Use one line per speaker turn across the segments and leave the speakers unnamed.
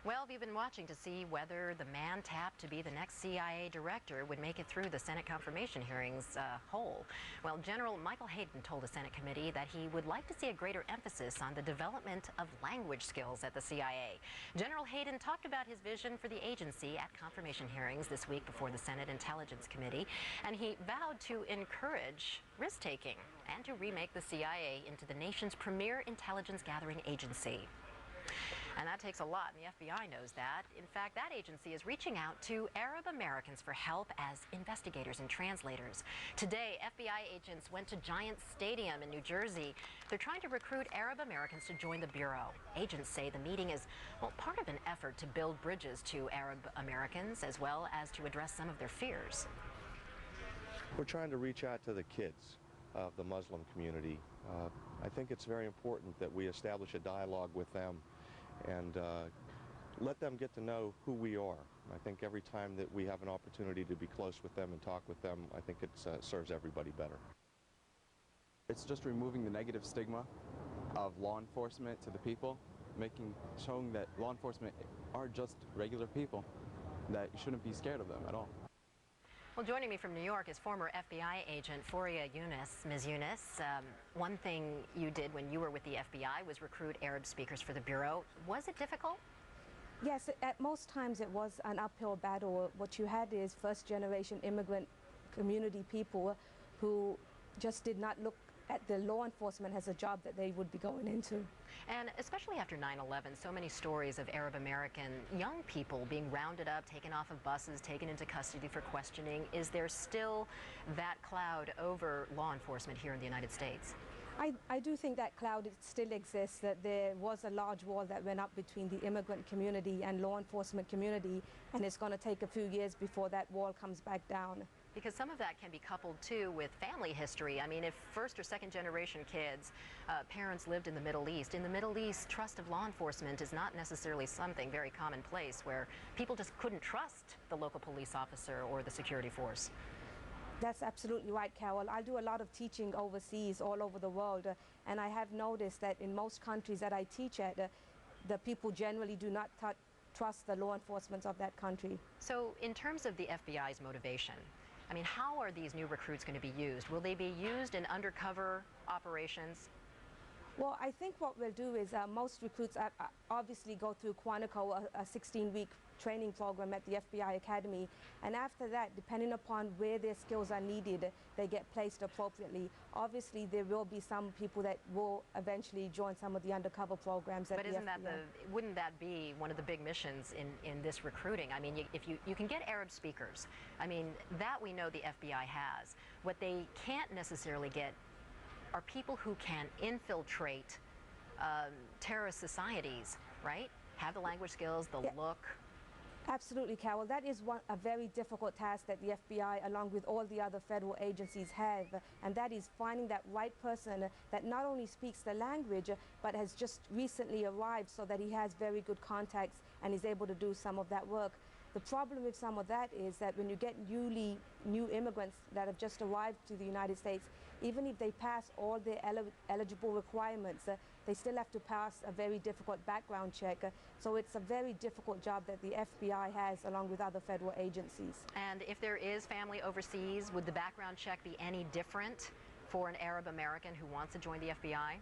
Well, we've been watching to see whether the man tapped to be the next CIA director would make it through the Senate confirmation hearings whole. Well, General Michael Hayden told the Senate committee that he would like to see a greater emphasis on the development of language skills at the CIA. General Hayden talked about his vision for the agency at confirmation hearings this week before the Senate Intelligence Committee, and he vowed to encourage risk-taking and to remake the CIA into the nation's premier intelligence gathering agency. And that takes a lot, and the FBI knows that. In fact, that agency is reaching out to Arab Americans for help as investigators and translators. Today, FBI agents went to Giants Stadium in New Jersey. They're trying to recruit Arab Americans to join the Bureau. Agents say the meeting is, well, part of an effort to build bridges to Arab Americans as well as to address some of their fears.
We're trying to reach out to the kids of the Muslim community. I think it's very important that we establish a dialogue with them and let them get to know who we are. I think every time that we have an opportunity to be close with them and talk with them, I think it serves everybody better.
It's just removing the negative stigma of law enforcement to the people, showing that law enforcement are just regular people, that you shouldn't be scared of them at all.
Well, joining me from New York is former FBI agent Foria Younis. Ms. Younis, one thing you did when you were with the FBI was recruit Arab speakers for the Bureau. Was it difficult?
Yes, at most times it was an uphill battle. What you had is first-generation immigrant community people who just did not look at the law enforcement as a job that they would be going into.
And especially after 9/11, so many stories of Arab American young people being rounded up, taken off of buses, taken into custody for questioning. Is there still that cloud over law enforcement here in the United States?
I do think that cloud still exists, that there was a large wall that went up between the immigrant community and law enforcement community, and it's going to take a few years before that wall comes back down.
Because some of that can be coupled, too, with family history. I mean, if first or second generation kids, parents lived in the Middle East, trust of law enforcement is not necessarily something very commonplace where people just couldn't trust the local police officer or the security force.
That's absolutely right, Carol. I do a lot of teaching overseas, all over the world, and I have noticed that in most countries that I teach at, the people generally do not trust the law enforcement of that country.
So in terms of the FBI's motivation, I mean, how are these new recruits going to be used? Will they be used in undercover operations?
Well, I think what we'll do is most recruits obviously go through Quantico, a 16-week training program at the FBI Academy, and after that, depending upon where their skills are needed, they get placed appropriately. Obviously, there will be some people that will eventually join some of the undercover programs at the FBI.
But wouldn't that be one of the big missions in this recruiting? I mean, if you can get Arab speakers, I mean, that we know the FBI has. What they can't necessarily get are people who can infiltrate terrorist societies, right? Have the language skills, the look.
Absolutely, Carol. That is a very difficult task that the FBI, along with all the other federal agencies, have, and that is finding that right person that not only speaks the language, but has just recently arrived so that he has very good contacts and is able to do some of that work. The problem with some of that is that when you get new immigrants that have just arrived to the United States, even if they pass all their eligible requirements, they still have to pass a very difficult background check. So it's a very difficult job that the FBI has along with other federal agencies.
And if there is family overseas, would the background check be any different for an Arab American who wants to join the FBI?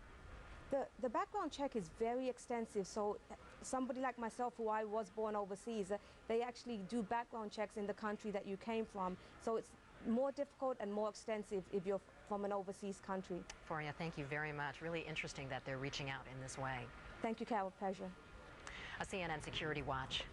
The background check is very extensive, so somebody like myself, who I was born overseas, they actually do background checks in the country that you came from, so it's more difficult and more extensive if you're from an overseas country.
Foria, thank you very much. Really interesting that they're reaching out in this way.
Thank you, Carol. Pleasure.
A CNN Security Watch.